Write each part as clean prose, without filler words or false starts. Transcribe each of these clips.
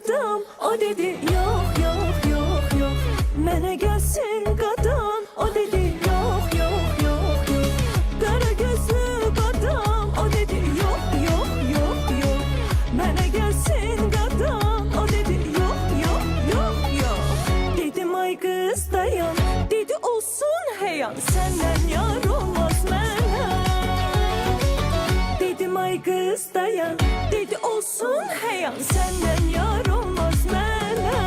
adam. O dedi yok yok yok yok. Mənə gəlsin qadın. O dedi yok yok yok yok. Qara gözlü qadın. O dedi yok yok yok yok. Mənə gəlsin qadın. O dedi yok yok yok yok. Dedim ay qız dayan. Dedi olsun heyan. Səndən yar olmaz mənə. Dedim ay qız dayan. Dedi olsun heyan. Səndən yar olmaz mənə.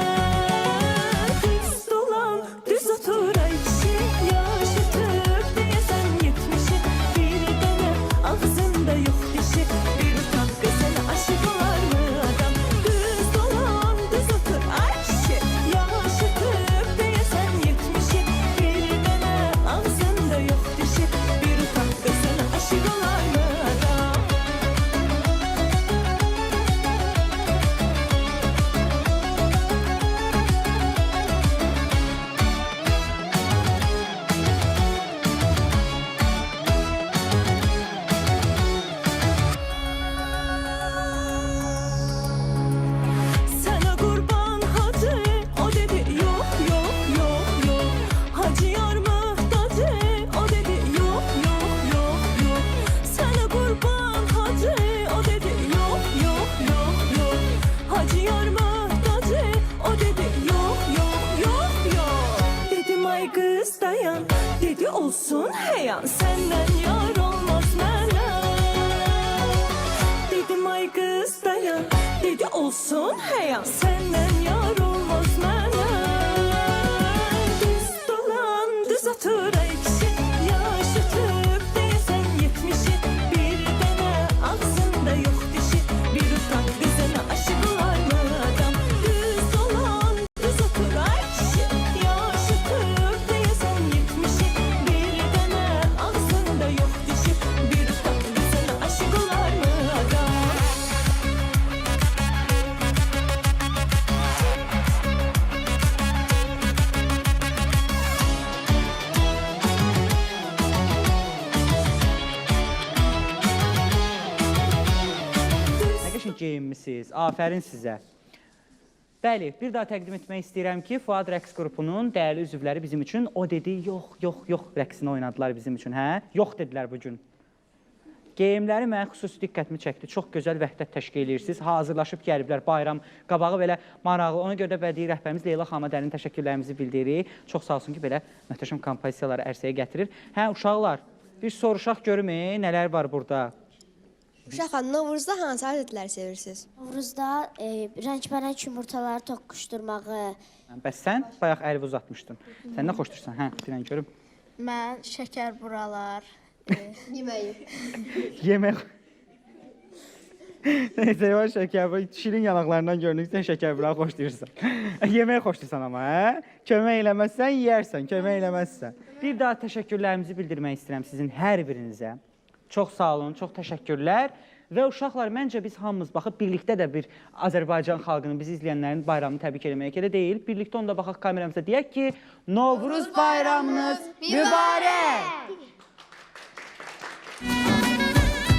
Düz dolan, düz otur ay kişi. Yaşı tüp deyəsən 70'i. Bir dənə ağzında yox dişi. Bir utan qızına aşık olar mı adam? Düz dolan, düz otur ay kişi. Yaşı tüp deyəsən 70'i. Bir dənə ağzında yox dişi. Bir utan qızına aşık olar mı adam? Sana kurban hacı, o dedi yok yok yok yok. Hacı yar muhtacı, o dedi yok yok yok yok. Sana kurban hacı, o dedi yok yok yok yok. Hacı yar muhtacı, o dedi yok yok yok yok. Dedim ay kız dayan, dedi olsun heyan. Senden yar olmaz mənə. Dedim ay kız dayan. Dedi olsun heyan. Senden yar olmaz mənə. Düz dolan, düz otur ay kişi. Yaşı tüp deyəsən 70'i. Bir dənə ağzında yox dişi. Bir utan qızına aşık olar mı adam? Düz dolan, düz otur ay kişi. Yaşı tüp deyəsən 70'i. Bir dənə ağzında yox dişi. Bir utan qızına aşık olar mı adam? Nə qəşəng geyinmisiniz. Afərin sizə. Bəli, bir daha təqdim etmək istəyirəm ki, Fuad rəqs qrupunun dəyərli üzvləri bizim üçün o dedi, yox, yox, yox rəqsini oynadılar bizim üçün, hə? Yox dedilər bugün. Geyimləri mənə xüsusi diqqətimi çəkdi. Çox gözəl vəhdət təşkil edirsiniz. Hazırlaşıb gəliblər bayram qabağı belə maraqlı. Ona görə də bədii rəhbərimiz Leyla xanıma dərin təşəkkürlərimizi bildiririk. Çox sağ olsun ki, belə möhtəşəm kompozisiyaları ərsəyə gətirir. Hə, uşaqlar, bir soruşaq görüm, nələr var burada? Uşaq xanım, Novruzda hansı adətləri sevirsiniz? Novruzda rəngbərəng yumurtaları toqquşdurmağı, Bəs sən bayaq əli uzatmışdın. Sən nə xoşdursan? Hə, bilən görüm. Mən şəkər buralar. Yeməyi. Yemək. Neyse, var şəkər bura. Şirin yanaqlarından görünür ki, sən şəkər bura xoşlayırsan. Yemək xoşlayırsan amma, hə? Kömək eləməzsən, yeyərsən, kömək eləməzsən. Bir daha təşəkkürlərimizi bildirmək istəyirəm sizin hər birinizə. Çox sağ olun, çox təşəkkürlər. Və uşaqlar, məncə biz hamımız baxıb birlikdə də bir Azərbaycan xalqının, bizi izləyənlərin bayramını təbrik eləmək elə deyil. Birlikdə onda baxaq kameramıza deyək ki, Novruz bayramınız mübarək!